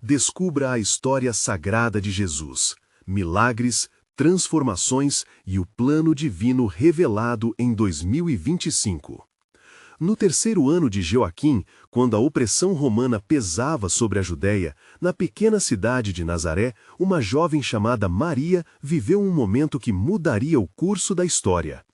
descubra a história sagrada de Jesus, milagres, transformações e o plano divino revelado em 2025. No terceiro ano de Joaquim, quando a opressão romana pesava sobre a Judéia, na pequena cidade de Nazaré, uma jovem chamada Maria viveu um momento que mudaria o curso da história.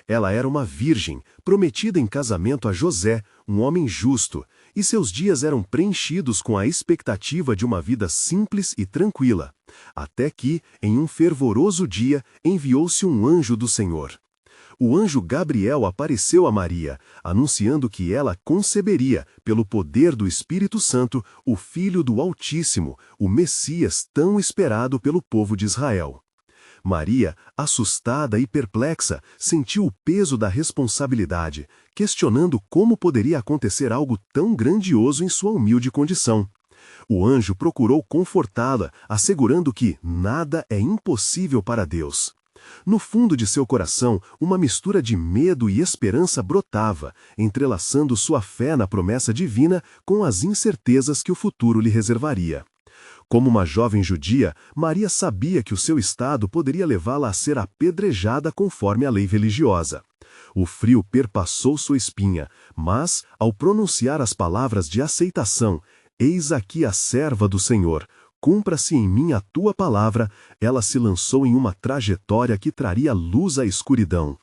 Ela era uma virgem, prometida em casamento a José, um homem justo, e seus dias eram preenchidos com a expectativa de uma vida simples e tranquila, até que, em um fervoroso dia, enviou-se um anjo do Senhor. O anjo Gabriel apareceu a Maria, anunciando que ela conceberia, pelo poder do Espírito Santo, o Filho do Altíssimo, o Messias tão esperado pelo povo de Israel. Maria, assustada e perplexa, sentiu o peso da responsabilidade, questionando como poderia acontecer algo tão grandioso em sua humilde condição. O anjo procurou confortá-la, assegurando que nada é impossível para Deus. No fundo de seu coração, uma mistura de medo e esperança brotava, entrelaçando sua fé na promessa divina com as incertezas que o futuro lhe reservaria. Como uma jovem judia, Maria sabia que o seu estado poderia levá-la a ser apedrejada conforme a lei religiosa. O frio perpassou sua espinha, mas, ao pronunciar as palavras de aceitação, "Eis aqui a serva do Senhor, cumpra-se em mim a tua palavra", ela se lançou em uma trajetória que traria luz à escuridão.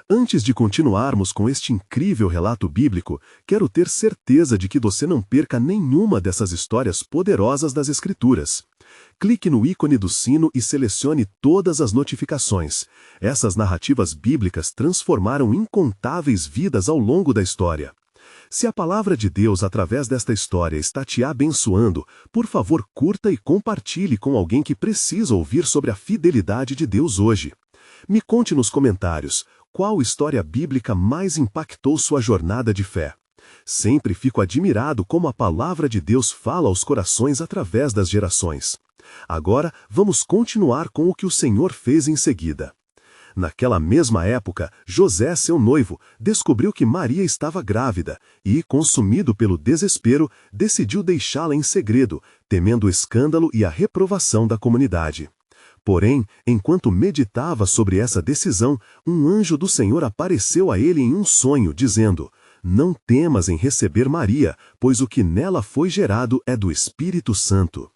Antes de continuarmos com este incrível relato bíblico, quero ter certeza de que você não perca nenhuma dessas histórias poderosas das Escrituras. Clique no ícone do sino e selecione todas as notificações. Essas narrativas bíblicas transformaram incontáveis vidas ao longo da história. Se a palavra de Deus através desta história está te abençoando, por favor curta e compartilhe com alguém que precisa ouvir sobre a fidelidade de Deus hoje. Me conte nos comentários, qual história bíblica mais impactou sua jornada de fé? Sempre fico admirado como a palavra de Deus fala aos corações através das gerações. Agora, vamos continuar com o que o Senhor fez em seguida. Naquela mesma época, José, seu noivo, descobriu que Maria estava grávida e, consumido pelo desespero, decidiu deixá-la em segredo, temendo o escândalo e a reprovação da comunidade. Porém, enquanto meditava sobre essa decisão, um anjo do Senhor apareceu a ele em um sonho, dizendo: "Não temas em receber Maria, pois o que nela foi gerado é do Espírito Santo."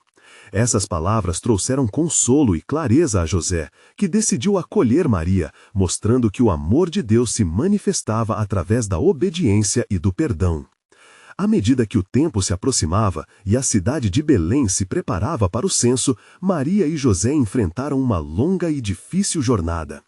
Essas palavras trouxeram consolo e clareza a José, que decidiu acolher Maria, mostrando que o amor de Deus se manifestava através da obediência e do perdão. À medida que o tempo se aproximava e a cidade de Belém se preparava para o censo, Maria e José enfrentaram uma longa e difícil jornada.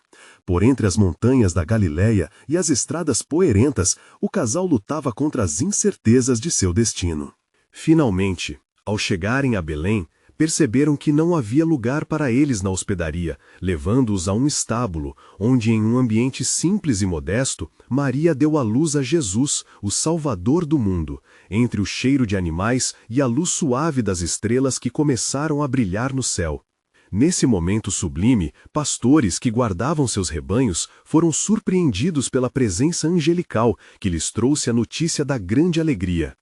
Por entre as montanhas da Galileia e as estradas poeirentas, o casal lutava contra as incertezas de seu destino. Finalmente, ao chegarem a Belém, perceberam que não havia lugar para eles na hospedaria, levando-os a um estábulo, onde em um ambiente simples e modesto, Maria deu à luz a Jesus, o Salvador do mundo, entre o cheiro de animais e a luz suave das estrelas que começaram a brilhar no céu. Nesse momento sublime, pastores que guardavam seus rebanhos foram surpreendidos pela presença angelical que lhes trouxe a notícia da grande alegria.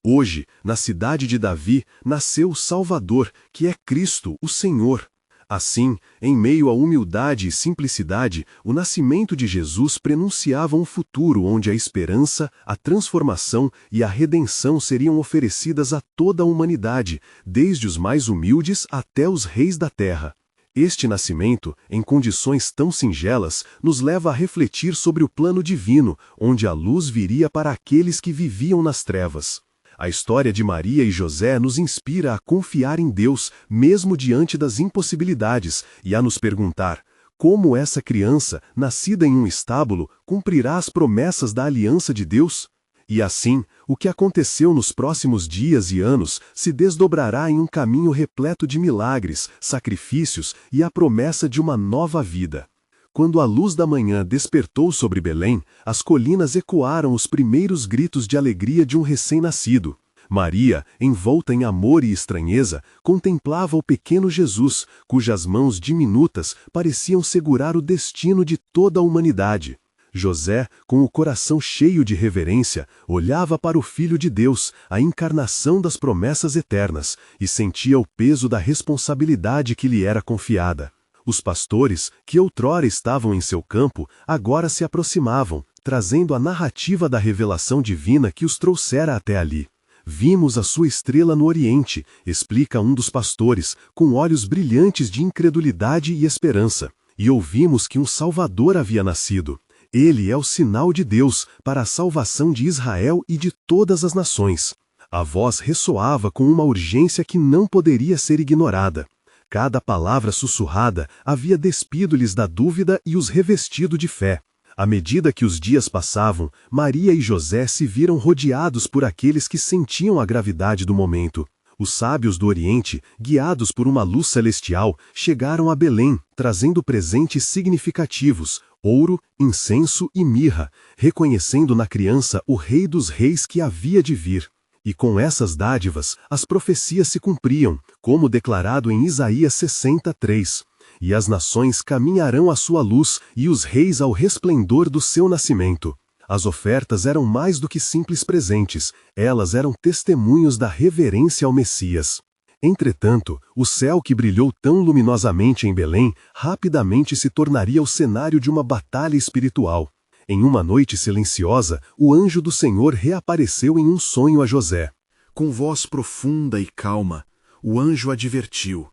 Hoje, na cidade de Davi, nasceu o Salvador, que é Cristo, o Senhor. Assim, em meio à humildade e simplicidade, o nascimento de Jesus prenunciava um futuro onde a esperança, a transformação e a redenção seriam oferecidas a toda a humanidade, desde os mais humildes até os reis da terra. Este nascimento, em condições tão singelas, nos leva a refletir sobre o plano divino, onde a luz viria para aqueles que viviam nas trevas. A história de Maria e José nos inspira a confiar em Deus, mesmo diante das impossibilidades, e a nos perguntar: como essa criança, nascida em um estábulo, cumprirá as promessas da aliança de Deus? E assim, o que aconteceu nos próximos dias e anos se desdobrará em um caminho repleto de milagres, sacrifícios e a promessa de uma nova vida. Quando a luz da manhã despertou sobre Belém, as colinas ecoaram os primeiros gritos de alegria de um recém-nascido. Maria, envolta em amor e estranheza, contemplava o pequeno Jesus, cujas mãos diminutas pareciam segurar o destino de toda a humanidade. José, com o coração cheio de reverência, olhava para o Filho de Deus, a encarnação das promessas eternas, e sentia o peso da responsabilidade que lhe era confiada. Os pastores, que outrora estavam em seu campo, agora se aproximavam, trazendo a narrativa da revelação divina que os trouxera até ali. Vimos a sua estrela no Oriente, explica um dos pastores, com olhos brilhantes de incredulidade e esperança. E ouvimos que um Salvador havia nascido. Ele é o sinal de Deus para a salvação de Israel e de todas as nações. A voz ressoava com uma urgência que não poderia ser ignorada. Cada palavra sussurrada havia despido-lhes da dúvida e os revestido de fé. À medida que os dias passavam, Maria e José se viram rodeados por aqueles que sentiam a gravidade do momento. Os sábios do Oriente, guiados por uma luz celestial, chegaram a Belém, trazendo presentes significativos, ouro, incenso e mirra, reconhecendo na criança o Rei dos Reis que havia de vir. E com essas dádivas, as profecias se cumpriam, como declarado em Isaías 63. E as nações caminharão à sua luz e os reis ao resplendor do seu nascimento. As ofertas eram mais do que simples presentes, elas eram testemunhos da reverência ao Messias. Entretanto, o céu que brilhou tão luminosamente em Belém, rapidamente se tornaria o cenário de uma batalha espiritual. Em uma noite silenciosa, o anjo do Senhor reapareceu em um sonho a José. Com voz profunda e calma, o anjo advertiu: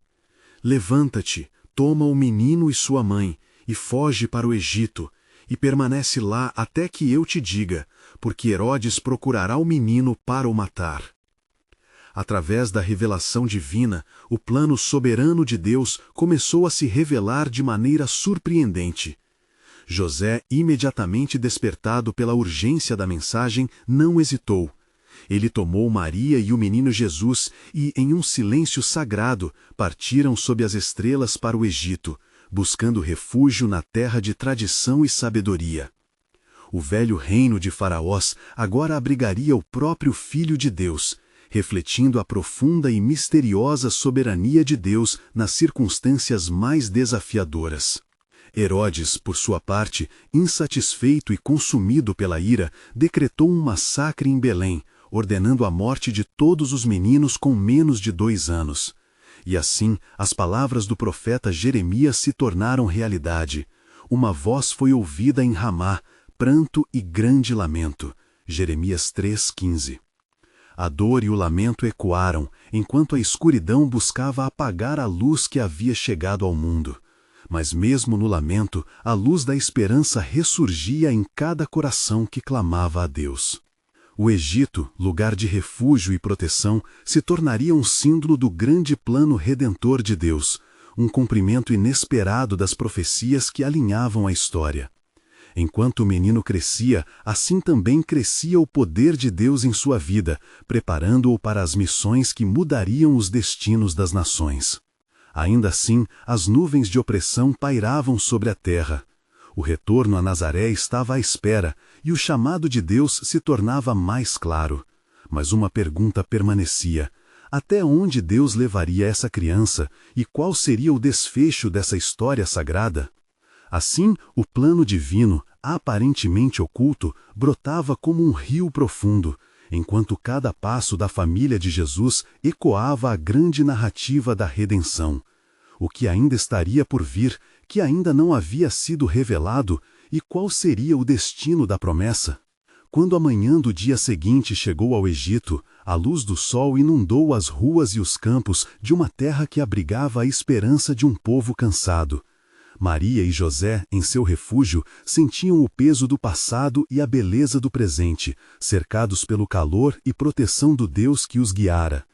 levanta-te, toma o menino e sua mãe, e foge para o Egito, e permanece lá até que eu te diga, porque Herodes procurará o menino para o matar. Através da revelação divina, o plano soberano de Deus começou a se revelar de maneira surpreendente. José, imediatamente despertado pela urgência da mensagem, não hesitou. Ele tomou Maria e o menino Jesus e, em um silêncio sagrado, partiram sob as estrelas para o Egito, buscando refúgio na terra de tradição e sabedoria. O velho reino de Faraós agora abrigaria o próprio Filho de Deus, refletindo a profunda e misteriosa soberania de Deus nas circunstâncias mais desafiadoras. Herodes, por sua parte, insatisfeito e consumido pela ira, decretou um massacre em Belém, ordenando a morte de todos os meninos com menos de 2 anos. E assim, as palavras do profeta Jeremias se tornaram realidade. Uma voz foi ouvida em Ramá, pranto e grande lamento. Jeremias 3,15. A dor e o lamento ecoaram, enquanto a escuridão buscava apagar a luz que havia chegado ao mundo. Mas mesmo no lamento, a luz da esperança ressurgia em cada coração que clamava a Deus. O Egito, lugar de refúgio e proteção, se tornaria um símbolo do grande plano redentor de Deus, um cumprimento inesperado das profecias que alinhavam a história. Enquanto o menino crescia, assim também crescia o poder de Deus em sua vida, preparando-o para as missões que mudariam os destinos das nações. Ainda assim, as nuvens de opressão pairavam sobre a terra. O retorno a Nazaré estava à espera, e o chamado de Deus se tornava mais claro. Mas uma pergunta permanecia: até onde Deus levaria essa criança, e qual seria o desfecho dessa história sagrada? Assim, o plano divino, aparentemente oculto, brotava como um rio profundo, enquanto cada passo da família de Jesus ecoava a grande narrativa da redenção. O que ainda estaria por vir, que ainda não havia sido revelado, e qual seria o destino da promessa? Quando a manhã do dia seguinte chegou ao Egito, a luz do sol inundou as ruas e os campos de uma terra que abrigava a esperança de um povo cansado. Maria e José, em seu refúgio, sentiam o peso do passado e a beleza do presente, cercados pelo calor e proteção do Deus que os guiara.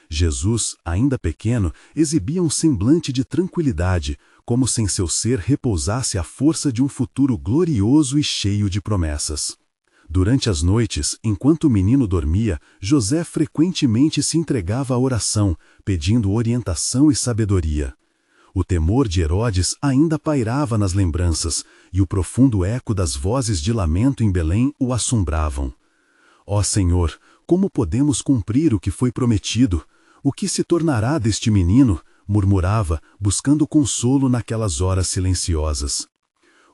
Jesus, ainda pequeno, exibia um semblante de tranquilidade, como se em seu ser repousasse a força de um futuro glorioso e cheio de promessas. Durante as noites, enquanto o menino dormia, José frequentemente se entregava à oração, pedindo orientação e sabedoria. O temor de Herodes ainda pairava nas lembranças, e o profundo eco das vozes de lamento em Belém o assombravam. Ó Senhor, como podemos cumprir o que foi prometido? O que se tornará deste menino? Murmurava, buscando consolo naquelas horas silenciosas.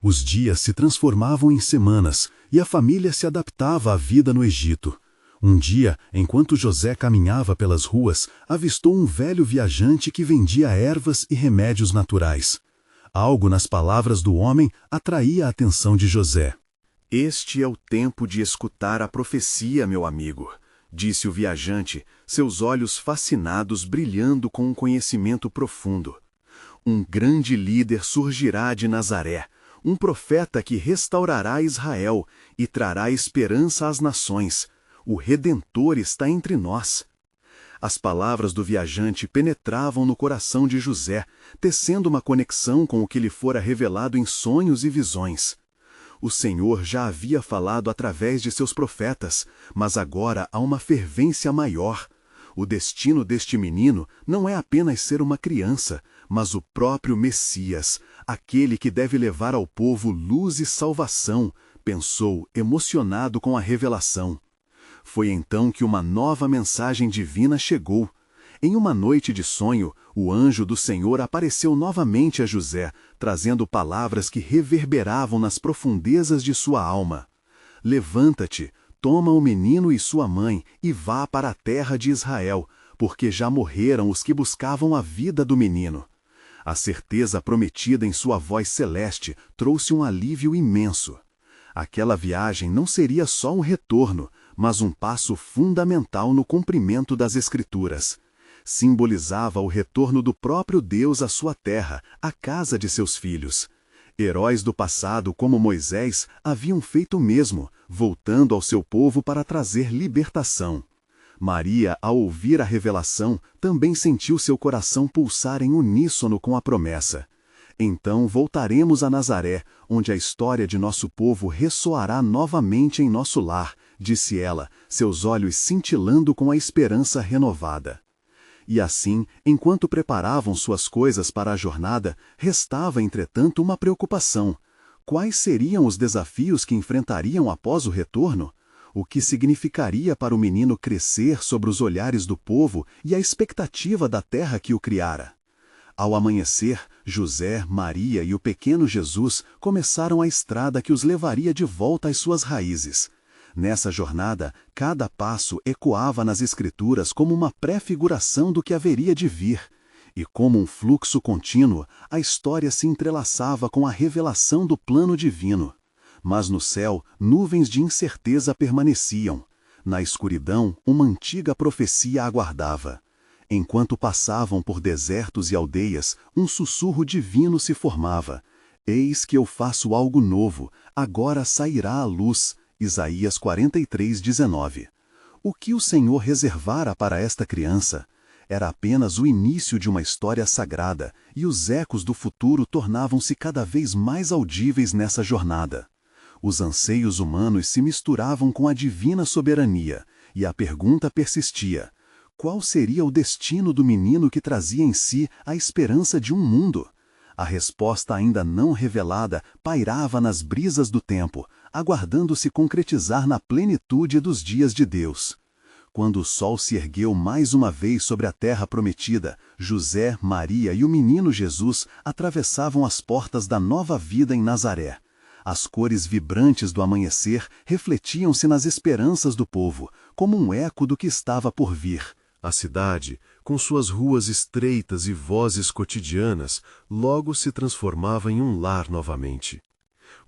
Os dias se transformavam em semanas e a família se adaptava à vida no Egito. Um dia, enquanto José caminhava pelas ruas, avistou um velho viajante que vendia ervas e remédios naturais. Algo nas palavras do homem atraía a atenção de José. Este é o tempo de escutar a profecia, meu amigo, disse o viajante, seus olhos fascinados brilhando com um conhecimento profundo. Um grande líder surgirá de Nazaré, um profeta que restaurará Israel e trará esperança às nações. O Redentor está entre nós. As palavras do viajante penetravam no coração de José, tecendo uma conexão com o que lhe fora revelado em sonhos e visões. O Senhor já havia falado através de seus profetas, mas agora há uma fervência maior. O destino deste menino não é apenas ser uma criança, mas o próprio Messias, aquele que deve levar ao povo luz e salvação, pensou, emocionado com a revelação. Foi então que uma nova mensagem divina chegou. Em uma noite de sonho, o anjo do Senhor apareceu novamente a José, trazendo palavras que reverberavam nas profundezas de sua alma. Levanta-te, toma o menino e sua mãe e vá para a terra de Israel, porque já morreram os que buscavam a vida do menino. A certeza prometida em sua voz celeste trouxe um alívio imenso. Aquela viagem não seria só um retorno, mas um passo fundamental no cumprimento das Escrituras. Simbolizava o retorno do próprio Deus à sua terra, à casa de seus filhos. Heróis do passado como Moisés haviam feito o mesmo, voltando ao seu povo para trazer libertação. Maria, ao ouvir a revelação, também sentiu seu coração pulsar em uníssono com a promessa. Então voltaremos a Nazaré, onde a história de nosso povo ressoará novamente em nosso lar, disse ela, seus olhos cintilando com a esperança renovada. E assim, enquanto preparavam suas coisas para a jornada, restava, entretanto, uma preocupação. Quais seriam os desafios que enfrentariam após o retorno? O que significaria para o menino crescer sobre os olhares do povo e a expectativa da terra que o criara? Ao amanhecer, José, Maria e o pequeno Jesus começaram a estrada que os levaria de volta às suas raízes. Nessa jornada, cada passo ecoava nas Escrituras como uma pré-figuração do que haveria de vir. E como um fluxo contínuo, a história se entrelaçava com a revelação do plano divino. Mas no céu, nuvens de incerteza permaneciam. Na escuridão, uma antiga profecia aguardava. Enquanto passavam por desertos e aldeias, um sussurro divino se formava. Eis que eu faço algo novo, agora sairá a luz. Isaías 43:19. O que o Senhor reservara para esta criança? Era apenas o início de uma história sagrada, e os ecos do futuro tornavam-se cada vez mais audíveis nessa jornada. Os anseios humanos se misturavam com a divina soberania, e a pergunta persistia: qual seria o destino do menino que trazia em si a esperança de um mundo? A resposta ainda não revelada pairava nas brisas do tempo, aguardando se concretizar na plenitude dos dias de Deus. Quando o sol se ergueu mais uma vez sobre a terra prometida, José, Maria e o menino Jesus atravessavam as portas da nova vida em Nazaré. As cores vibrantes do amanhecer refletiam-se nas esperanças do povo, como um eco do que estava por vir. A cidade, com suas ruas estreitas e vozes cotidianas, logo se transformava em um lar novamente.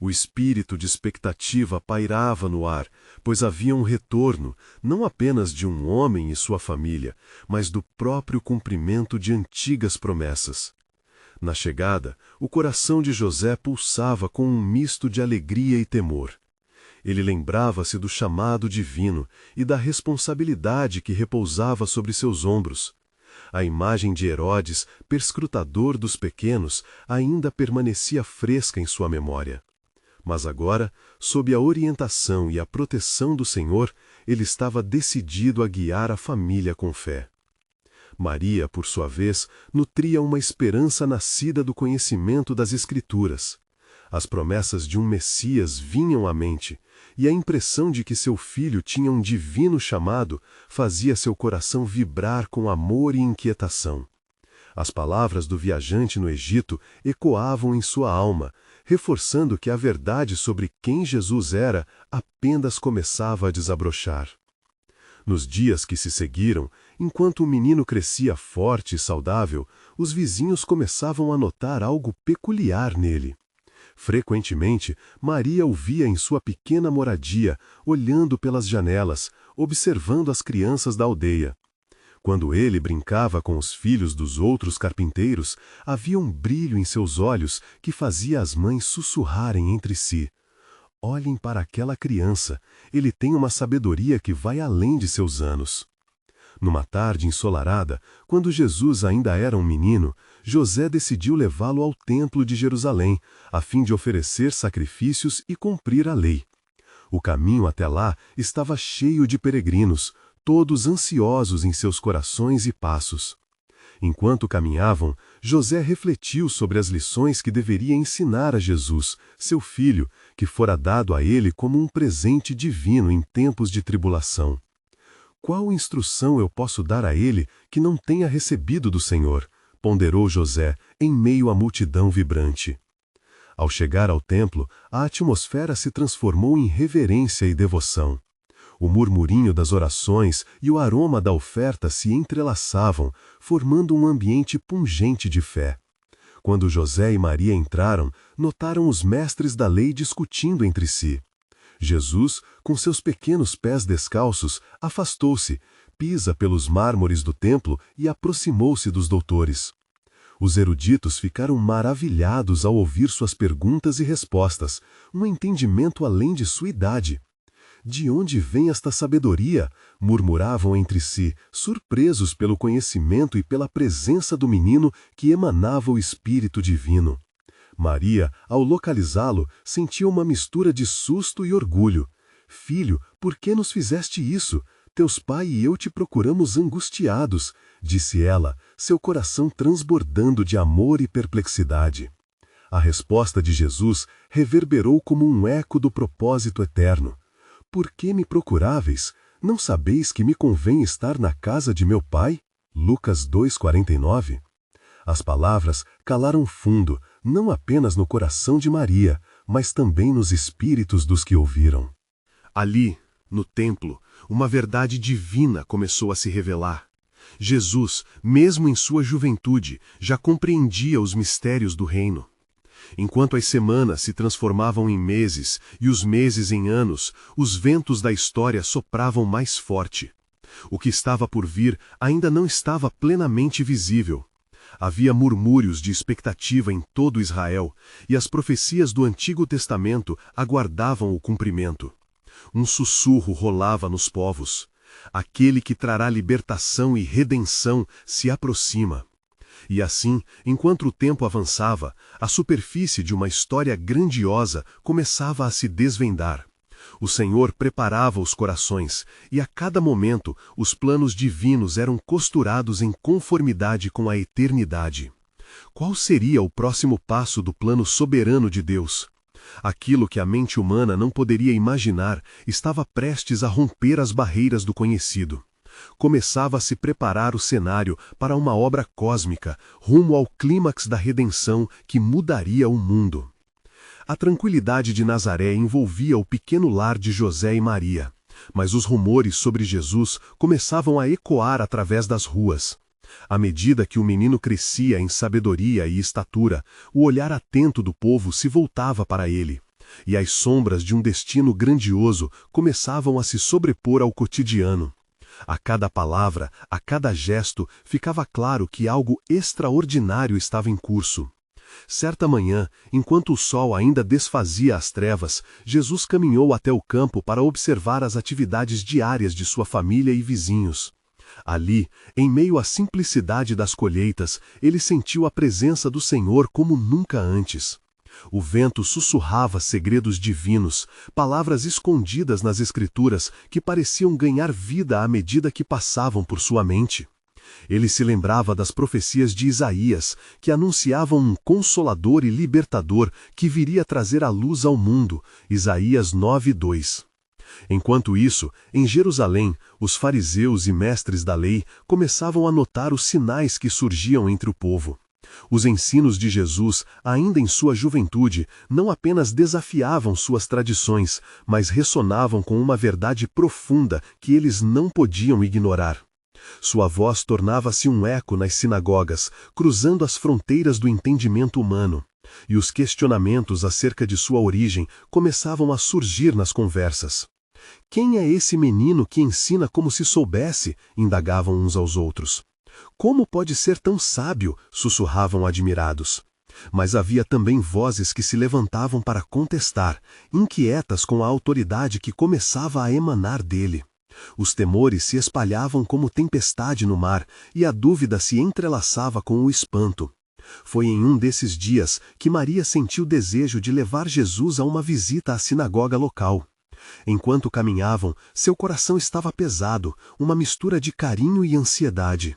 O espírito de expectativa pairava no ar, pois havia um retorno, não apenas de um homem e sua família, mas do próprio cumprimento de antigas promessas. Na chegada, o coração de José pulsava com um misto de alegria e temor. Ele lembrava-se do chamado divino e da responsabilidade que repousava sobre seus ombros. A imagem de Herodes, perscrutador dos pequenos, ainda permanecia fresca em sua memória. Mas agora, sob a orientação e a proteção do Senhor, ele estava decidido a guiar a família com fé. Maria, por sua vez, nutria uma esperança nascida do conhecimento das Escrituras. As promessas de um Messias vinham à mente, e a impressão de que seu filho tinha um divino chamado fazia seu coração vibrar com amor e inquietação. As palavras do viajante no Egito ecoavam em sua alma, reforçando que a verdade sobre quem Jesus era apenas começava a desabrochar. Nos dias que se seguiram, enquanto o menino crescia forte e saudável, os vizinhos começavam a notar algo peculiar nele. Frequentemente, Maria o via em sua pequena moradia, olhando pelas janelas, observando as crianças da aldeia. Quando ele brincava com os filhos dos outros carpinteiros, havia um brilho em seus olhos que fazia as mães sussurrarem entre si: olhem para aquela criança, ele tem uma sabedoria que vai além de seus anos. Numa tarde ensolarada, quando Jesus ainda era um menino, José decidiu levá-lo ao templo de Jerusalém, a fim de oferecer sacrifícios e cumprir a lei. O caminho até lá estava cheio de peregrinos, todos ansiosos em seus corações e passos. Enquanto caminhavam, José refletiu sobre as lições que deveria ensinar a Jesus, seu filho, que fora dado a ele como um presente divino em tempos de tribulação. Qual instrução eu posso dar a ele que não tenha recebido do Senhor? Ponderou José, em meio à multidão vibrante. Ao chegar ao templo, a atmosfera se transformou em reverência e devoção. O murmurinho das orações e o aroma da oferta se entrelaçavam, formando um ambiente pungente de fé. Quando José e Maria entraram, notaram os mestres da lei discutindo entre si. Jesus, com seus pequenos pés descalços, afastou-se, pisa pelos mármores do templo e aproximou-se dos doutores. Os eruditos ficaram maravilhados ao ouvir suas perguntas e respostas, um entendimento além de sua idade. De onde vem esta sabedoria? Murmuravam entre si, surpresos pelo conhecimento e pela presença do menino que emanava o Espírito Divino. Maria, ao localizá-lo, sentia uma mistura de susto e orgulho. Filho, por que nos fizeste isso? Teus pai e eu te procuramos angustiados, disse ela, seu coração transbordando de amor e perplexidade. A resposta de Jesus reverberou como um eco do propósito eterno. Por que me procuráveis? Não sabeis que me convém estar na casa de meu pai? Lucas 2,49. As palavras calaram fundo, não apenas no coração de Maria, mas também nos espíritos dos que ouviram. Ali, no templo, uma verdade divina começou a se revelar. Jesus, mesmo em sua juventude, já compreendia os mistérios do reino. Enquanto as semanas se transformavam em meses e os meses em anos, os ventos da história sopravam mais forte. O que estava por vir ainda não estava plenamente visível. Havia murmúrios de expectativa em todo Israel, e as profecias do Antigo Testamento aguardavam o cumprimento. Um sussurro rolava nos povos. Aquele que trará libertação e redenção se aproxima. E assim, enquanto o tempo avançava, a superfície de uma história grandiosa começava a se desvendar. O Senhor preparava os corações, e a cada momento os planos divinos eram costurados em conformidade com a eternidade. Qual seria o próximo passo do plano soberano de Deus? Aquilo que a mente humana não poderia imaginar estava prestes a romper as barreiras do conhecido. Começava a se preparar o cenário para uma obra cósmica, rumo ao clímax da redenção que mudaria o mundo. A tranquilidade de Nazaré envolvia o pequeno lar de José e Maria, mas os rumores sobre Jesus começavam a ecoar através das ruas. À medida que o menino crescia em sabedoria e estatura, o olhar atento do povo se voltava para ele, e as sombras de um destino grandioso começavam a se sobrepor ao cotidiano. A cada palavra, a cada gesto, ficava claro que algo extraordinário estava em curso. Certa manhã, enquanto o sol ainda desfazia as trevas, Jesus caminhou até o campo para observar as atividades diárias de sua família e vizinhos. Ali, em meio à simplicidade das colheitas, ele sentiu a presença do Senhor como nunca antes. O vento sussurrava segredos divinos, palavras escondidas nas Escrituras que pareciam ganhar vida à medida que passavam por sua mente. Ele se lembrava das profecias de Isaías, que anunciavam um consolador e libertador que viria trazer a luz ao mundo, Isaías 9:2. Enquanto isso, em Jerusalém, os fariseus e mestres da lei começavam a notar os sinais que surgiam entre o povo. Os ensinos de Jesus, ainda em sua juventude, não apenas desafiavam suas tradições, mas ressonavam com uma verdade profunda que eles não podiam ignorar. Sua voz tornava-se um eco nas sinagogas, cruzando as fronteiras do entendimento humano. E os questionamentos acerca de sua origem começavam a surgir nas conversas. Quem é esse menino que ensina como se soubesse? Indagavam uns aos outros. Como pode ser tão sábio? Sussurravam admirados. Mas havia também vozes que se levantavam para contestar, inquietas com a autoridade que começava a emanar dele. Os temores se espalhavam como tempestade no mar, e a dúvida se entrelaçava com o espanto. Foi em um desses dias que Maria sentiu desejo de levar Jesus a uma visita à sinagoga local. Enquanto caminhavam, seu coração estava pesado, uma mistura de carinho e ansiedade.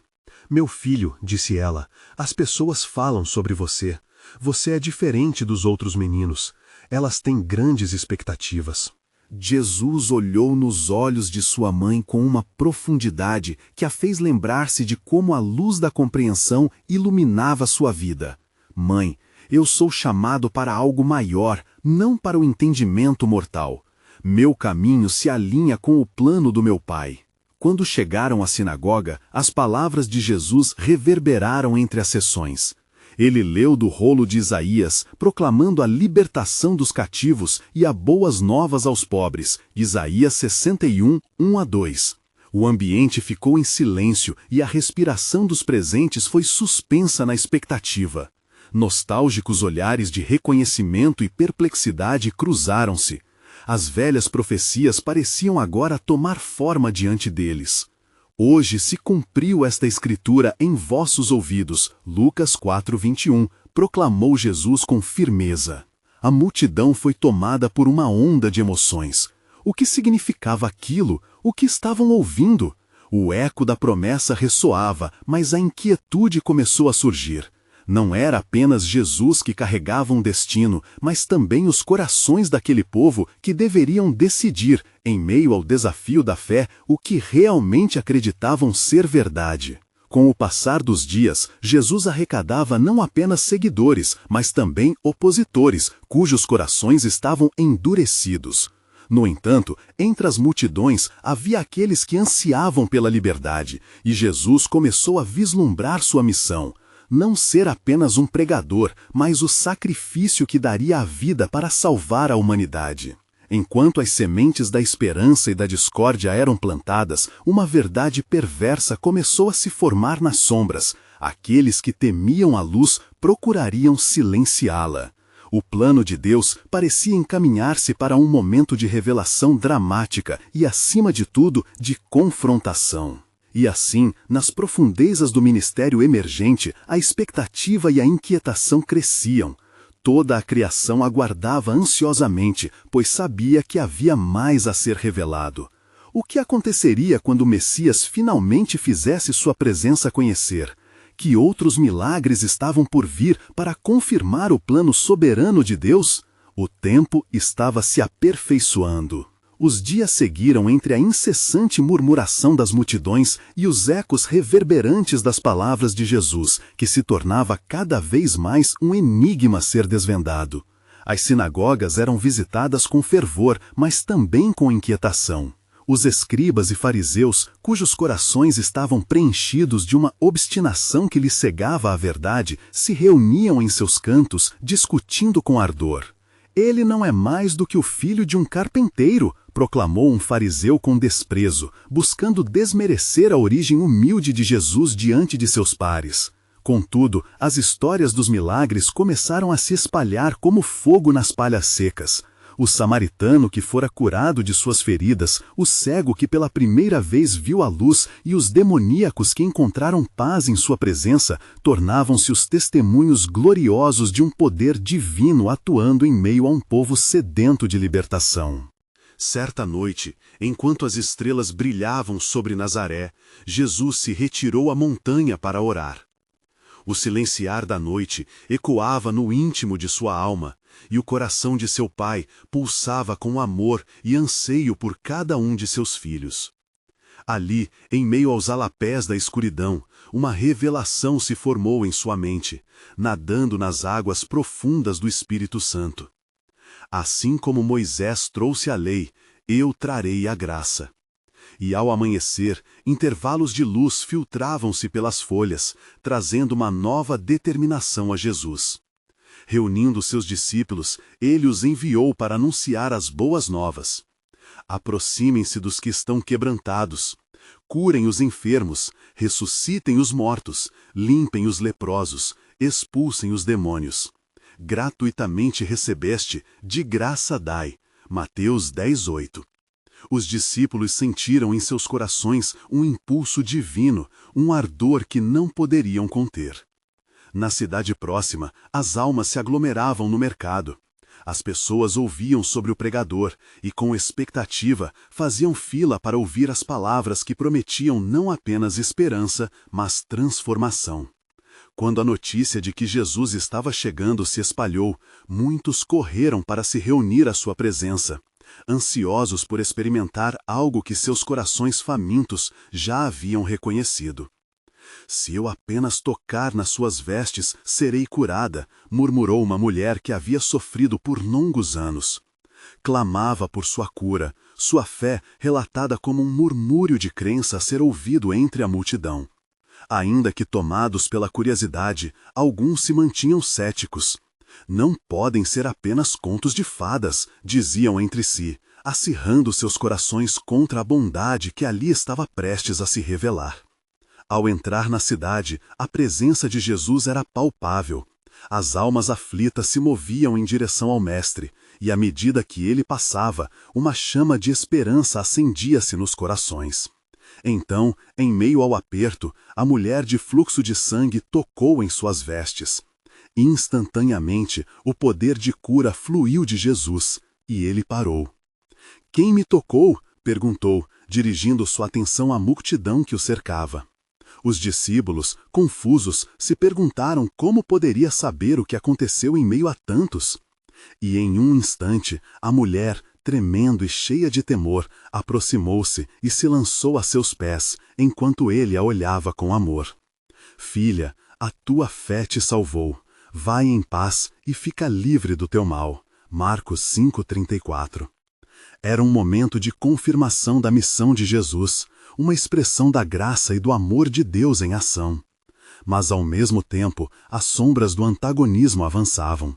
Meu filho, disse ela, as pessoas falam sobre você. Você é diferente dos outros meninos. Elas têm grandes expectativas. Jesus olhou nos olhos de sua mãe com uma profundidade que a fez lembrar-se de como a luz da compreensão iluminava sua vida. Mãe, eu sou chamado para algo maior, não para o entendimento mortal. Meu caminho se alinha com o plano do meu Pai. Quando chegaram à sinagoga, as palavras de Jesus reverberaram entre as sessões. Ele leu do rolo de Isaías, proclamando a libertação dos cativos e a boas novas aos pobres, Isaías 61, 1-2. O ambiente ficou em silêncio e a respiração dos presentes foi suspensa na expectativa. Nostálgicos olhares de reconhecimento e perplexidade cruzaram-se. As velhas profecias pareciam agora tomar forma diante deles. Hoje se cumpriu esta escritura em vossos ouvidos, Lucas 4:21, proclamou Jesus com firmeza. A multidão foi tomada por uma onda de emoções. O que significava aquilo? O que estavam ouvindo? O eco da promessa ressoava, mas a inquietude começou a surgir. Não era apenas Jesus que carregava um destino, mas também os corações daquele povo que deveriam decidir, em meio ao desafio da fé, o que realmente acreditavam ser verdade. Com o passar dos dias, Jesus arrecadava não apenas seguidores, mas também opositores, cujos corações estavam endurecidos. No entanto, entre as multidões havia aqueles que ansiavam pela liberdade, e Jesus começou a vislumbrar sua missão. Não ser apenas um pregador, mas o sacrifício que daria a vida para salvar a humanidade. Enquanto as sementes da esperança e da discórdia eram plantadas, uma verdade perversa começou a se formar nas sombras. Aqueles que temiam a luz procurariam silenciá-la. O plano de Deus parecia encaminhar-se para um momento de revelação dramática e, acima de tudo, de confrontação. E assim, nas profundezas do ministério emergente, a expectativa e a inquietação cresciam. Toda a criação aguardava ansiosamente, pois sabia que havia mais a ser revelado. O que aconteceria quando o Messias finalmente fizesse sua presença conhecer? Que outros milagres estavam por vir para confirmar o plano soberano de Deus? O tempo estava se aperfeiçoando. Os dias seguiram entre a incessante murmuração das multidões e os ecos reverberantes das palavras de Jesus, que se tornava cada vez mais um enigma a ser desvendado. As sinagogas eram visitadas com fervor, mas também com inquietação. Os escribas e fariseus, cujos corações estavam preenchidos de uma obstinação que lhes cegava a verdade, se reuniam em seus cantos, discutindo com ardor. Ele não é mais do que o filho de um carpinteiro, proclamou um fariseu com desprezo, buscando desmerecer a origem humilde de Jesus diante de seus pares. Contudo, as histórias dos milagres começaram a se espalhar como fogo nas palhas secas. O samaritano que fora curado de suas feridas, o cego que pela primeira vez viu a luz e os demoníacos que encontraram paz em sua presença tornavam-se os testemunhos gloriosos de um poder divino atuando em meio a um povo sedento de libertação. Certa noite, enquanto as estrelas brilhavam sobre Nazaré, Jesus se retirou à montanha para orar. O silenciar da noite ecoava no íntimo de sua alma, e o coração de seu pai pulsava com amor e anseio por cada um de seus filhos. Ali, em meio aos alapés da escuridão, uma revelação se formou em sua mente, nadando nas águas profundas do Espírito Santo. Assim como Moisés trouxe a lei, eu trarei a graça. E ao amanhecer, intervalos de luz filtravam-se pelas folhas, trazendo uma nova determinação a Jesus. Reunindo seus discípulos, ele os enviou para anunciar as boas novas. Aproximem-se dos que estão quebrantados. Curem os enfermos, ressuscitem os mortos, limpem os leprosos, expulsem os demônios. Gratuitamente recebeste, de graça dai. Mateus 10:8. Os discípulos sentiram em seus corações um impulso divino, um ardor que não poderiam conter. Na cidade próxima, as almas se aglomeravam no mercado. As pessoas ouviam sobre o pregador e, com expectativa, faziam fila para ouvir as palavras que prometiam não apenas esperança, mas transformação. Quando a notícia de que Jesus estava chegando se espalhou, muitos correram para se reunir à sua presença, ansiosos por experimentar algo que seus corações famintos já haviam reconhecido. Se eu apenas tocar nas suas vestes, serei curada, murmurou uma mulher que havia sofrido por longos anos. Clamava por sua cura, sua fé relatada como um murmúrio de crença a ser ouvido entre a multidão. Ainda que tomados pela curiosidade, alguns se mantinham céticos. Não podem ser apenas contos de fadas, diziam entre si, acirrando seus corações contra a bondade que ali estava prestes a se revelar. Ao entrar na cidade, a presença de Jesus era palpável. As almas aflitas se moviam em direção ao Mestre, e à medida que ele passava, uma chama de esperança acendia-se nos corações. Então, em meio ao aperto, a mulher de fluxo de sangue tocou em suas vestes. Instantaneamente, o poder de cura fluiu de Jesus, e ele parou. "Quem me tocou?" perguntou, dirigindo sua atenção à multidão que o cercava. Os discípulos, confusos, se perguntaram como poderia saber o que aconteceu em meio a tantos. E em um instante, a mulher, tremendo e cheia de temor, aproximou-se e se lançou a seus pés, enquanto ele a olhava com amor. "Filha, a tua fé te salvou. Vai em paz e fica livre do teu mal." Marcos 5:34. Era um momento de confirmação da missão de Jesus, uma expressão da graça e do amor de Deus em ação. Mas, ao mesmo tempo, as sombras do antagonismo avançavam.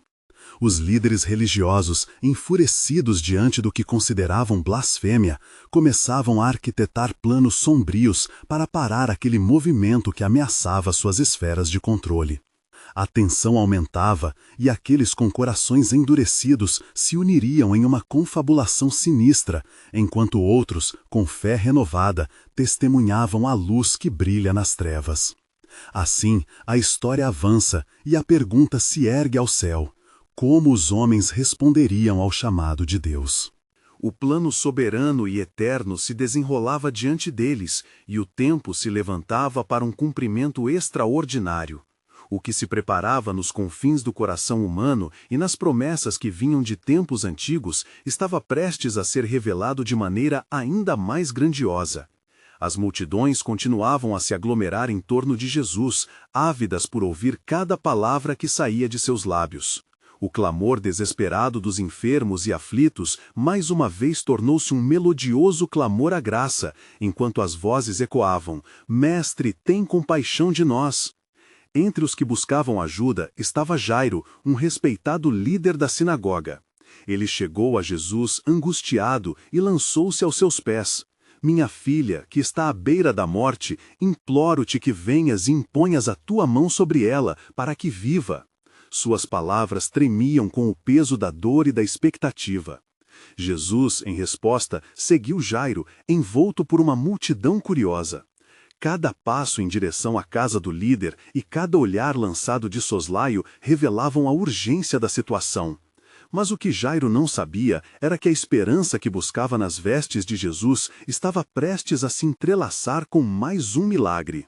Os líderes religiosos, enfurecidos diante do que consideravam blasfêmia, começavam a arquitetar planos sombrios para parar aquele movimento que ameaçava suas esferas de controle. A tensão aumentava e aqueles com corações endurecidos se uniriam em uma confabulação sinistra, enquanto outros, com fé renovada, testemunhavam a luz que brilha nas trevas. Assim, a história avança e a pergunta se ergue ao céu: como os homens responderiam ao chamado de Deus? O plano soberano e eterno se desenrolava diante deles e o tempo se levantava para um cumprimento extraordinário. O que se preparava nos confins do coração humano e nas promessas que vinham de tempos antigos estava prestes a ser revelado de maneira ainda mais grandiosa. As multidões continuavam a se aglomerar em torno de Jesus, ávidas por ouvir cada palavra que saía de seus lábios. O clamor desesperado dos enfermos e aflitos mais uma vez tornou-se um melodioso clamor à graça, enquanto as vozes ecoavam: "Mestre, tem compaixão de nós!" Entre os que buscavam ajuda estava Jairo, um respeitado líder da sinagoga. Ele chegou a Jesus angustiado e lançou-se aos seus pés. "Minha filha, que está à beira da morte, imploro-te que venhas e imponhas a tua mão sobre ela, para que viva." Suas palavras tremiam com o peso da dor e da expectativa. Jesus, em resposta, seguiu Jairo, envolto por uma multidão curiosa. Cada passo em direção à casa do líder e cada olhar lançado de soslaio revelavam a urgência da situação. Mas o que Jairo não sabia era que a esperança que buscava nas vestes de Jesus estava prestes a se entrelaçar com mais um milagre.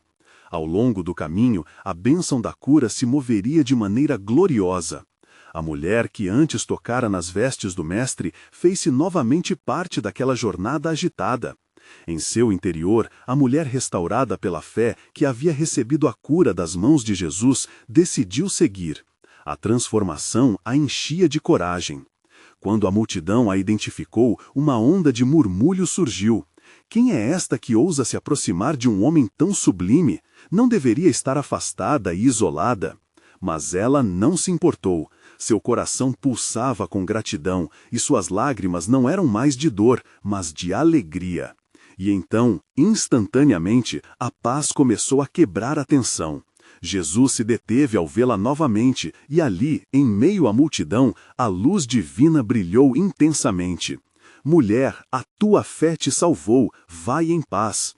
Ao longo do caminho, a bênção da cura se moveria de maneira gloriosa. A mulher que antes tocara nas vestes do Mestre fez-se novamente parte daquela jornada agitada. Em seu interior, a mulher restaurada pela fé, que havia recebido a cura das mãos de Jesus, decidiu seguir. A transformação a enchia de coragem. Quando a multidão a identificou, uma onda de murmúrio surgiu. Quem é esta que ousa se aproximar de um homem tão sublime? Não deveria estar afastada e isolada. Mas ela não se importou. Seu coração pulsava com gratidão, e suas lágrimas não eram mais de dor, mas de alegria. E então, instantaneamente, a paz começou a quebrar a tensão. Jesus se deteve ao vê-la novamente, e ali, em meio à multidão, a luz divina brilhou intensamente. Mulher, a tua fé te salvou, vai em paz.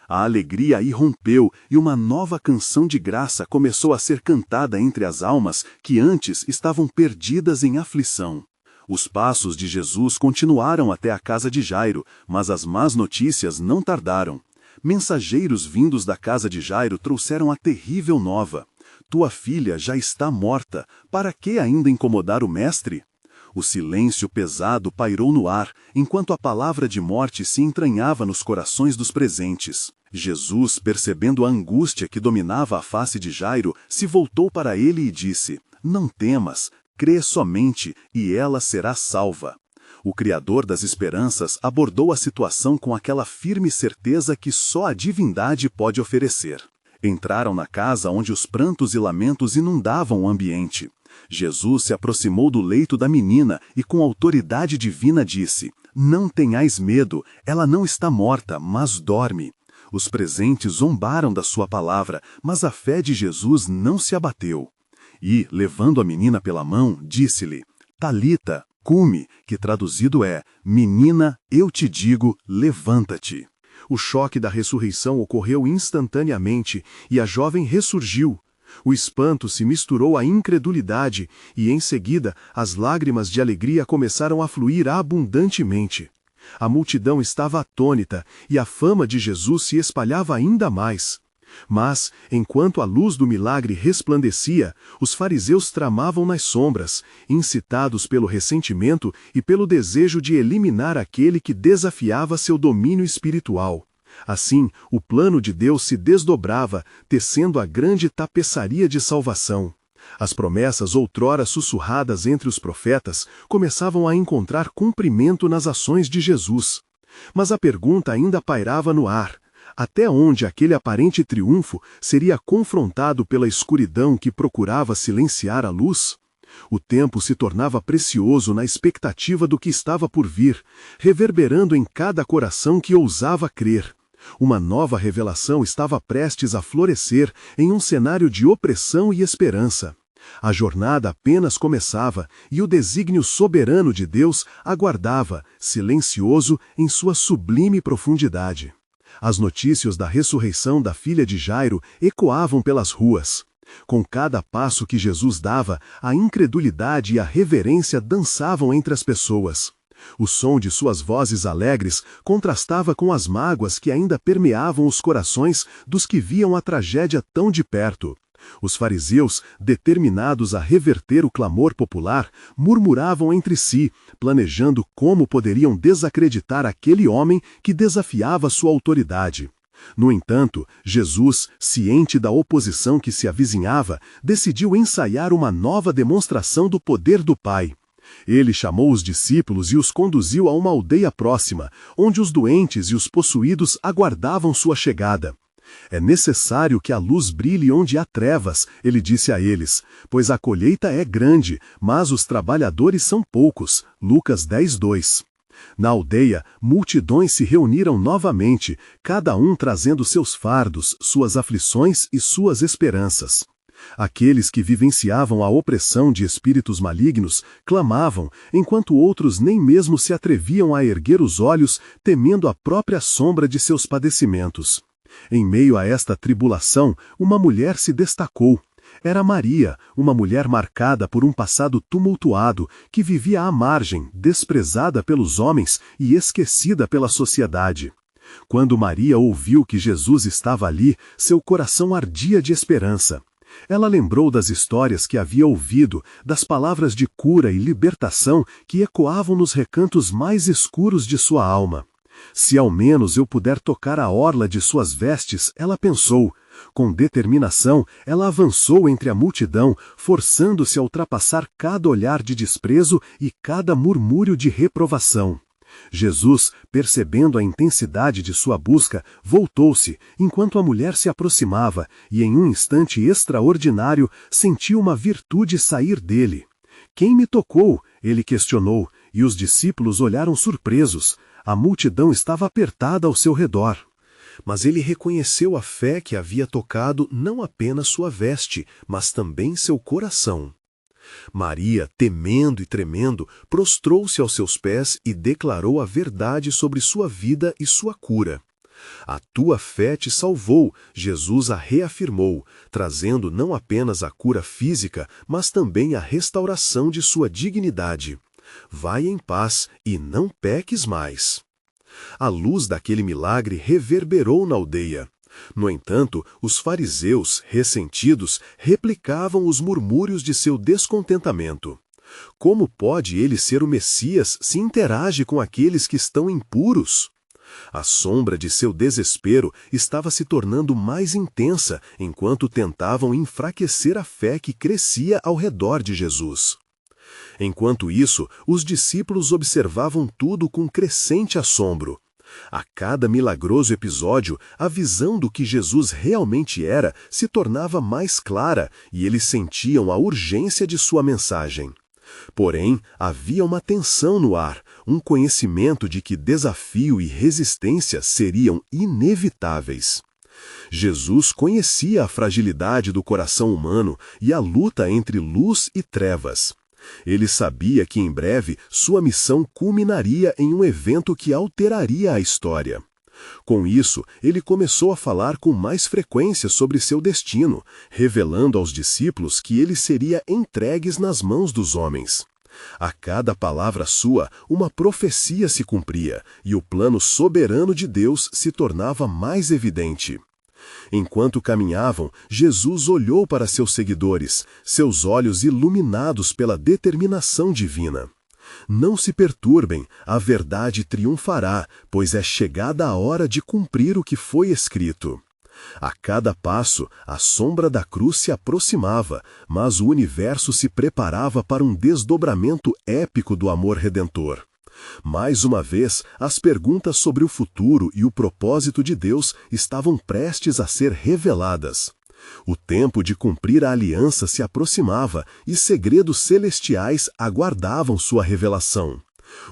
A alegria irrompeu e uma nova canção de graça começou a ser cantada entre as almas que antes estavam perdidas em aflição. Os passos de Jesus continuaram até a casa de Jairo, mas as más notícias não tardaram. Mensageiros vindos da casa de Jairo trouxeram a terrível nova. Tua filha já está morta, para que ainda incomodar o mestre? O silêncio pesado pairou no ar, enquanto a palavra de morte se entranhava nos corações dos presentes. Jesus, percebendo a angústia que dominava a face de Jairo, se voltou para ele e disse: Não temas, crê somente, e ela será salva. O Criador das Esperanças abordou a situação com aquela firme certeza que só a divindade pode oferecer. Entraram na casa onde os prantos e lamentos inundavam o ambiente. Jesus se aproximou do leito da menina e com autoridade divina disse: Não tenhais medo, ela não está morta, mas dorme. Os presentes zombaram da sua palavra, mas a fé de Jesus não se abateu. E, levando a menina pela mão, disse-lhe: Talita, cumi, que traduzido é: Menina, eu te digo, levanta-te. O choque da ressurreição ocorreu instantaneamente e a jovem ressurgiu. O espanto se misturou à incredulidade e, em seguida, as lágrimas de alegria começaram a fluir abundantemente. A multidão estava atônita e a fama de Jesus se espalhava ainda mais. Mas, enquanto a luz do milagre resplandecia, os fariseus tramavam nas sombras, incitados pelo ressentimento e pelo desejo de eliminar aquele que desafiava seu domínio espiritual. Assim, o plano de Deus se desdobrava, tecendo a grande tapeçaria de salvação. As promessas outrora sussurradas entre os profetas começavam a encontrar cumprimento nas ações de Jesus. Mas a pergunta ainda pairava no ar: até onde aquele aparente triunfo seria confrontado pela escuridão que procurava silenciar a luz? O tempo se tornava precioso na expectativa do que estava por vir, reverberando em cada coração que ousava crer. Uma nova revelação estava prestes a florescer em um cenário de opressão e esperança. A jornada apenas começava e o desígnio soberano de Deus aguardava, silencioso em sua sublime profundidade. As notícias da ressurreição da filha de Jairo ecoavam pelas ruas. Com cada passo que Jesus dava, a incredulidade e a reverência dançavam entre as pessoas. O som de suas vozes alegres contrastava com as mágoas que ainda permeavam os corações dos que viam a tragédia tão de perto. Os fariseus, determinados a reverter o clamor popular, murmuravam entre si, planejando como poderiam desacreditar aquele homem que desafiava sua autoridade. No entanto, Jesus, ciente da oposição que se avizinhava, decidiu ensaiar uma nova demonstração do poder do Pai. Ele chamou os discípulos e os conduziu a uma aldeia próxima, onde os doentes e os possuídos aguardavam sua chegada. É necessário que a luz brilhe onde há trevas, ele disse a eles, pois a colheita é grande, mas os trabalhadores são poucos. Lucas 10:2. Na aldeia, multidões se reuniram novamente, cada um trazendo seus fardos, suas aflições e suas esperanças. Aqueles que vivenciavam a opressão de espíritos malignos clamavam, enquanto outros nem mesmo se atreviam a erguer os olhos, temendo a própria sombra de seus padecimentos. Em meio a esta tribulação, uma mulher se destacou. Era Maria, uma mulher marcada por um passado tumultuado, que vivia à margem, desprezada pelos homens e esquecida pela sociedade. Quando Maria ouviu que Jesus estava ali, seu coração ardia de esperança. Ela lembrou das histórias que havia ouvido, das palavras de cura e libertação que ecoavam nos recantos mais escuros de sua alma. Se ao menos eu puder tocar a orla de suas vestes, ela pensou. Com determinação, ela avançou entre a multidão, forçando-se a ultrapassar cada olhar de desprezo e cada murmúrio de reprovação. Jesus, percebendo a intensidade de sua busca, voltou-se, enquanto a mulher se aproximava, e em um instante extraordinário sentiu uma virtude sair dele. Quem me tocou? Ele questionou, e os discípulos olharam surpresos. A multidão estava apertada ao seu redor. Mas ele reconheceu a fé que havia tocado não apenas sua veste, mas também seu coração. Maria, temendo e tremendo, prostrou-se aos seus pés e declarou a verdade sobre sua vida e sua cura. A tua fé te salvou, Jesus a reafirmou, trazendo não apenas a cura física, mas também a restauração de sua dignidade. Vai em paz e não peques mais. A luz daquele milagre reverberou na aldeia. No entanto, os fariseus, ressentidos, replicavam os murmúrios de seu descontentamento. Como pode ele ser o Messias se interage com aqueles que estão impuros? A sombra de seu desespero estava se tornando mais intensa enquanto tentavam enfraquecer a fé que crescia ao redor de Jesus. Enquanto isso, os discípulos observavam tudo com crescente assombro. A cada milagroso episódio, a visão do que Jesus realmente era se tornava mais clara e eles sentiam a urgência de sua mensagem. Porém, havia uma tensão no ar, um conhecimento de que desafio e resistência seriam inevitáveis. Jesus conhecia a fragilidade do coração humano e a luta entre luz e trevas. Ele sabia que em breve sua missão culminaria em um evento que alteraria a história. Com isso, ele começou a falar com mais frequência sobre seu destino, revelando aos discípulos que ele seria entregue nas mãos dos homens. A cada palavra sua, uma profecia se cumpria, e o plano soberano de Deus se tornava mais evidente. Enquanto caminhavam, Jesus olhou para seus seguidores, seus olhos iluminados pela determinação divina. Não se perturbem, a verdade triunfará, pois é chegada a hora de cumprir o que foi escrito. A cada passo, a sombra da cruz se aproximava, mas o universo se preparava para um desdobramento épico do amor redentor. Mais uma vez, as perguntas sobre o futuro e o propósito de Deus estavam prestes a ser reveladas. O tempo de cumprir a aliança se aproximava e segredos celestiais aguardavam sua revelação.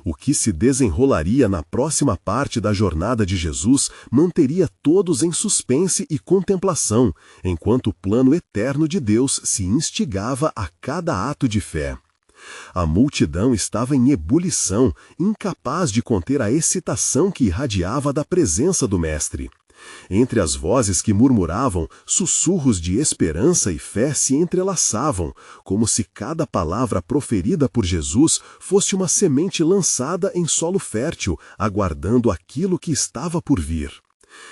O que se desenrolaria na próxima parte da jornada de Jesus manteria todos em suspense e contemplação, enquanto o plano eterno de Deus se instigava a cada ato de fé. A multidão estava em ebulição, incapaz de conter a excitação que irradiava da presença do Mestre. Entre as vozes que murmuravam, sussurros de esperança e fé se entrelaçavam, como se cada palavra proferida por Jesus fosse uma semente lançada em solo fértil, aguardando aquilo que estava por vir.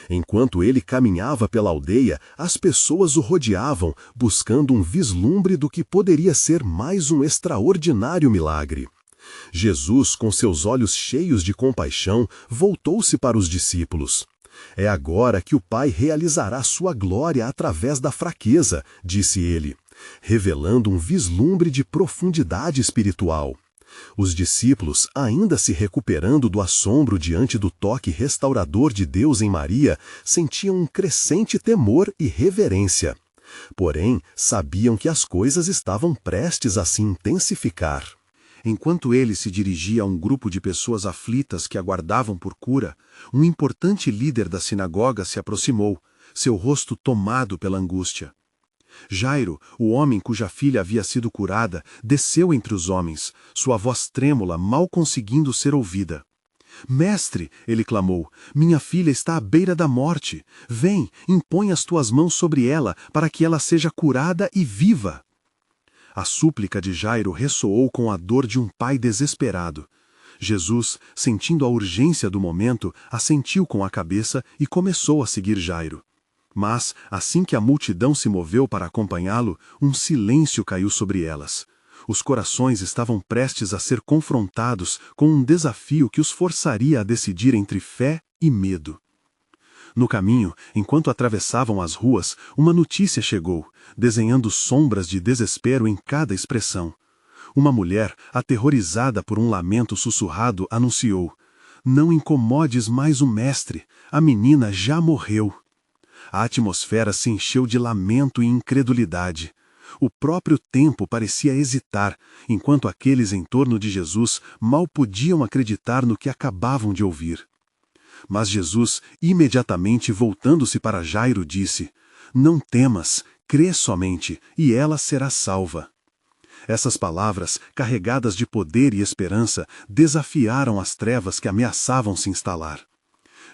Enquanto ele caminhava pela aldeia, as pessoas o rodeavam, buscando um vislumbre do que poderia ser mais um extraordinário milagre. Jesus, com seus olhos cheios de compaixão, voltou-se para os discípulos. É agora que o Pai realizará sua glória através da fraqueza, disse ele, revelando um vislumbre de profundidade espiritual. Os discípulos, ainda se recuperando do assombro diante do toque restaurador de Deus em Maria, sentiam um crescente temor e reverência. Porém, sabiam que as coisas estavam prestes a se intensificar. Enquanto ele se dirigia a um grupo de pessoas aflitas que aguardavam por cura, um importante líder da sinagoga se aproximou, seu rosto tomado pela angústia. Jairo, o homem cuja filha havia sido curada, desceu entre os homens, sua voz trêmula, mal conseguindo ser ouvida. Mestre, ele clamou, minha filha está à beira da morte. Vem, impõe as tuas mãos sobre ela, para que ela seja curada e viva. A súplica de Jairo ressoou com a dor de um pai desesperado. Jesus, sentindo a urgência do momento, assentiu com a cabeça e começou a seguir Jairo. Mas, assim que a multidão se moveu para acompanhá-lo, um silêncio caiu sobre elas. Os corações estavam prestes a ser confrontados com um desafio que os forçaria a decidir entre fé e medo. No caminho, enquanto atravessavam as ruas, uma notícia chegou, desenhando sombras de desespero em cada expressão. Uma mulher, aterrorizada por um lamento sussurrado, anunciou: "Não incomodes mais o mestre, a menina já morreu." A atmosfera se encheu de lamento e incredulidade. O próprio tempo parecia hesitar, enquanto aqueles em torno de Jesus mal podiam acreditar no que acabavam de ouvir. Mas Jesus, imediatamente voltando-se para Jairo, disse: "Não temas, crê somente, e ela será salva." Essas palavras, carregadas de poder e esperança, desafiaram as trevas que ameaçavam se instalar.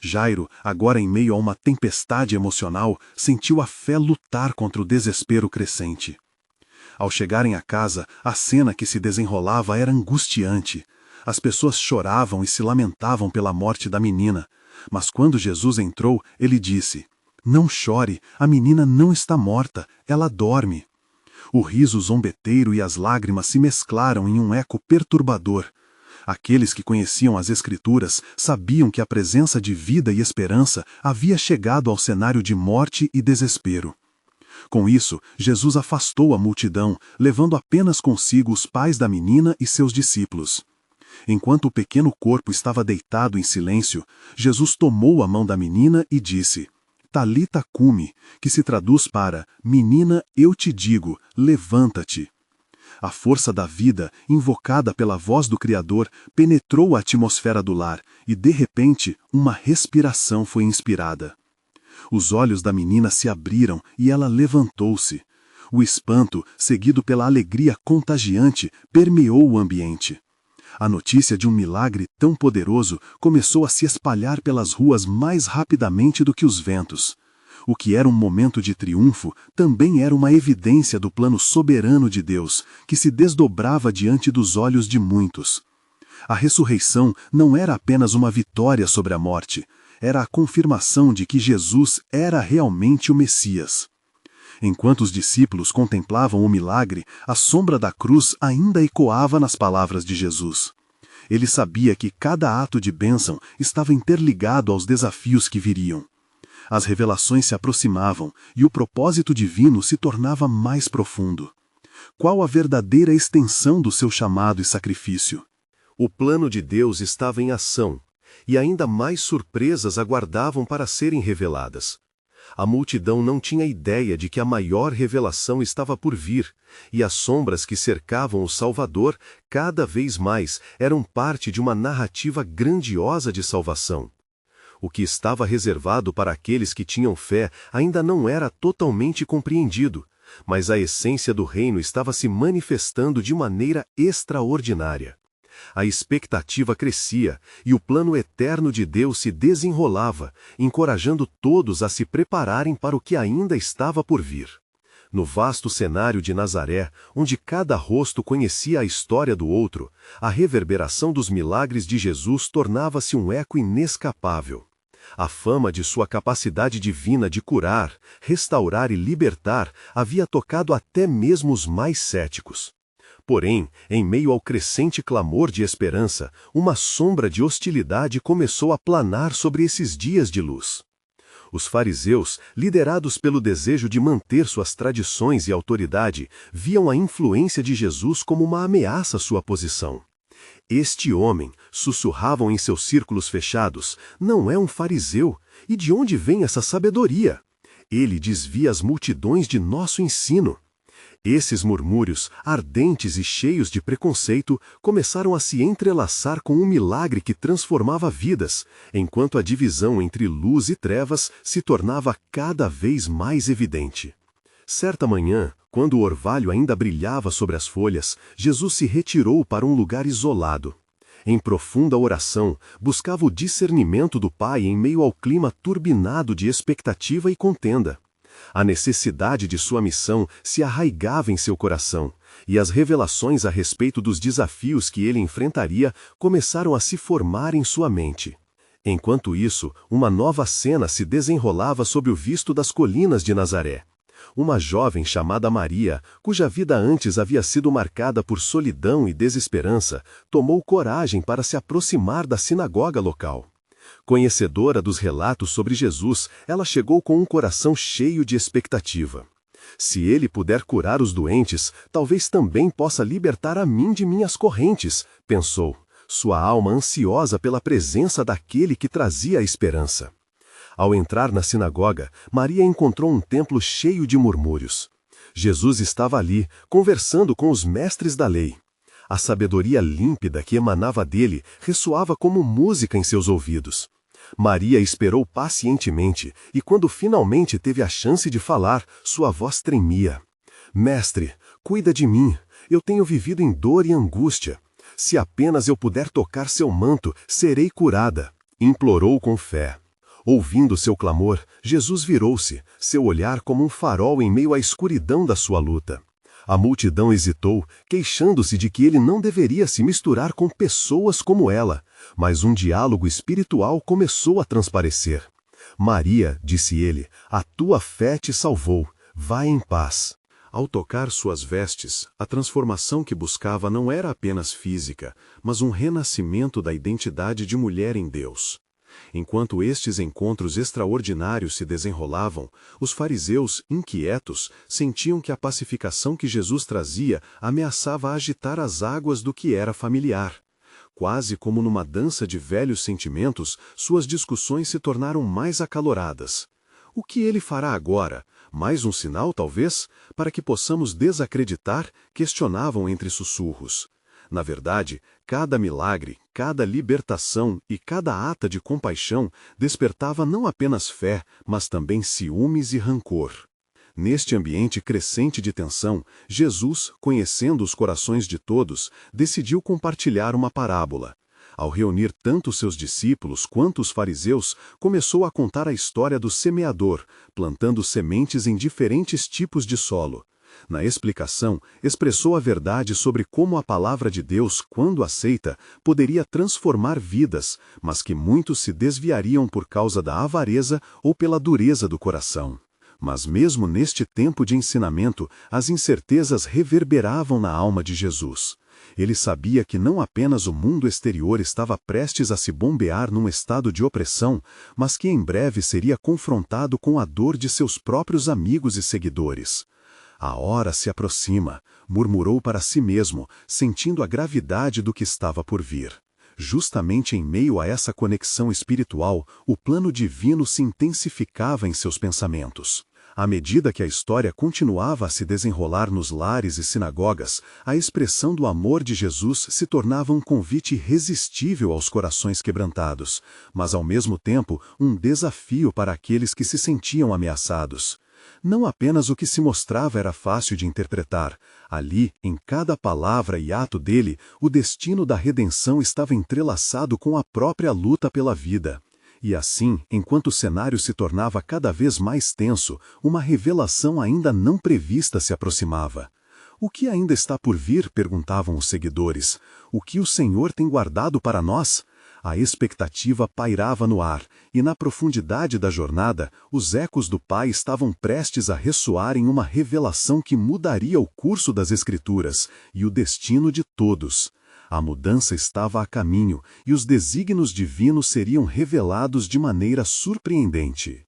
Jairo, agora em meio a uma tempestade emocional, sentiu a fé lutar contra o desespero crescente. Ao chegarem à casa, a cena que se desenrolava era angustiante. As pessoas choravam e se lamentavam pela morte da menina. Mas quando Jesus entrou, ele disse: "Não chore, a menina não está morta, ela dorme." O riso zombeteiro e as lágrimas se mesclaram em um eco perturbador. Aqueles que conheciam as Escrituras sabiam que a presença de vida e esperança havia chegado ao cenário de morte e desespero. Com isso, Jesus afastou a multidão, levando apenas consigo os pais da menina e seus discípulos. Enquanto o pequeno corpo estava deitado em silêncio, Jesus tomou a mão da menina e disse: "Talita cumi", que se traduz para: "Menina, eu te digo, levanta-te." A força da vida, invocada pela voz do Criador, penetrou a atmosfera do lar e, de repente, uma respiração foi inspirada. Os olhos da menina se abriram e ela levantou-se. O espanto, seguido pela alegria contagiante, permeou o ambiente. A notícia de um milagre tão poderoso começou a se espalhar pelas ruas mais rapidamente do que os ventos. O que era um momento de triunfo também era uma evidência do plano soberano de Deus, que se desdobrava diante dos olhos de muitos. A ressurreição não era apenas uma vitória sobre a morte, era a confirmação de que Jesus era realmente o Messias. Enquanto os discípulos contemplavam o milagre, a sombra da cruz ainda ecoava nas palavras de Jesus. Ele sabia que cada ato de bênção estava interligado aos desafios que viriam. As revelações se aproximavam e o propósito divino se tornava mais profundo. Qual a verdadeira extensão do seu chamado e sacrifício? O plano de Deus estava em ação, e ainda mais surpresas aguardavam para serem reveladas. A multidão não tinha ideia de que a maior revelação estava por vir, e as sombras que cercavam o Salvador, cada vez mais, eram parte de uma narrativa grandiosa de salvação. O que estava reservado para aqueles que tinham fé ainda não era totalmente compreendido, mas a essência do reino estava se manifestando de maneira extraordinária. A expectativa crescia e o plano eterno de Deus se desenrolava, encorajando todos a se prepararem para o que ainda estava por vir. No vasto cenário de Nazaré, onde cada rosto conhecia a história do outro, a reverberação dos milagres de Jesus tornava-se um eco inescapável. A fama de sua capacidade divina de curar, restaurar e libertar havia tocado até mesmo os mais céticos. Porém, em meio ao crescente clamor de esperança, uma sombra de hostilidade começou a planar sobre esses dias de luz. Os fariseus, liderados pelo desejo de manter suas tradições e autoridade, viam a influência de Jesus como uma ameaça à sua posição. "Este homem", sussurravam em seus círculos fechados, "não é um fariseu, e de onde vem essa sabedoria? Ele desvia as multidões de nosso ensino." Esses murmúrios, ardentes e cheios de preconceito, começaram a se entrelaçar com um milagre que transformava vidas, enquanto a divisão entre luz e trevas se tornava cada vez mais evidente. Certa manhã, quando o orvalho ainda brilhava sobre as folhas, Jesus se retirou para um lugar isolado. Em profunda oração, buscava o discernimento do Pai em meio ao clima turbinado de expectativa e contenda. A necessidade de sua missão se arraigava em seu coração, e as revelações a respeito dos desafios que ele enfrentaria começaram a se formar em sua mente. Enquanto isso, uma nova cena se desenrolava sob o visto das colinas de Nazaré. Uma jovem chamada Maria, cuja vida antes havia sido marcada por solidão e desesperança, tomou coragem para se aproximar da sinagoga local. Conhecedora dos relatos sobre Jesus, ela chegou com um coração cheio de expectativa. Se ele puder curar os doentes, talvez também possa libertar a mim de minhas correntes, pensou, sua alma ansiosa pela presença daquele que trazia a esperança. Ao entrar na sinagoga, Maria encontrou um templo cheio de murmúrios. Jesus estava ali, conversando com os mestres da lei. A sabedoria límpida que emanava dele ressoava como música em seus ouvidos. Maria esperou pacientemente e, quando finalmente teve a chance de falar, sua voz tremia. Mestre, cuida de mim. Eu tenho vivido em dor e angústia. Se apenas eu puder tocar seu manto, serei curada. Implorou com fé. Ouvindo seu clamor, Jesus virou-se, seu olhar como um farol em meio à escuridão da sua luta. A multidão hesitou, queixando-se de que ele não deveria se misturar com pessoas como ela, mas um diálogo espiritual começou a transparecer. Maria, disse ele, a tua fé te salvou, vai em paz. Ao tocar suas vestes, a transformação que buscava não era apenas física, mas um renascimento da identidade de mulher em Deus. Enquanto estes encontros extraordinários se desenrolavam, os fariseus, inquietos, sentiam que a pacificação que Jesus trazia ameaçava agitar as águas do que era familiar. Quase como numa dança de velhos sentimentos, suas discussões se tornaram mais acaloradas. O que ele fará agora? Mais um sinal, talvez, para que possamos desacreditar? Questionavam entre sussurros. Na verdade, cada milagre, cada libertação e cada ata de compaixão despertava não apenas fé, mas também ciúmes e rancor. Neste ambiente crescente de tensão, Jesus, conhecendo os corações de todos, decidiu compartilhar uma parábola. Ao reunir tanto seus discípulos quanto os fariseus, começou a contar a história do semeador, plantando sementes em diferentes tipos de solo. Na explicação, expressou a verdade sobre como a palavra de Deus, quando aceita, poderia transformar vidas, mas que muitos se desviariam por causa da avareza ou pela dureza do coração. Mas mesmo neste tempo de ensinamento, as incertezas reverberavam na alma de Jesus. Ele sabia que não apenas o mundo exterior estava prestes a se bombear num estado de opressão, mas que em breve seria confrontado com a dor de seus próprios amigos e seguidores. A hora se aproxima, murmurou para si mesmo, sentindo a gravidade do que estava por vir. Justamente em meio a essa conexão espiritual, o plano divino se intensificava em seus pensamentos. À medida que a história continuava a se desenrolar nos lares e sinagogas, a expressão do amor de Jesus se tornava um convite irresistível aos corações quebrantados, mas ao mesmo tempo um desafio para aqueles que se sentiam ameaçados. Não apenas o que se mostrava era fácil de interpretar. Ali, em cada palavra e ato dele, o destino da redenção estava entrelaçado com a própria luta pela vida. E assim, enquanto o cenário se tornava cada vez mais tenso, uma revelação ainda não prevista se aproximava. O que ainda está por vir? Perguntavam os seguidores. O que o Senhor tem guardado para nós? A expectativa pairava no ar, e na profundidade da jornada, os ecos do Pai estavam prestes a ressoar em uma revelação que mudaria o curso das Escrituras e o destino de todos. A mudança estava a caminho, e os desígnios divinos seriam revelados de maneira surpreendente.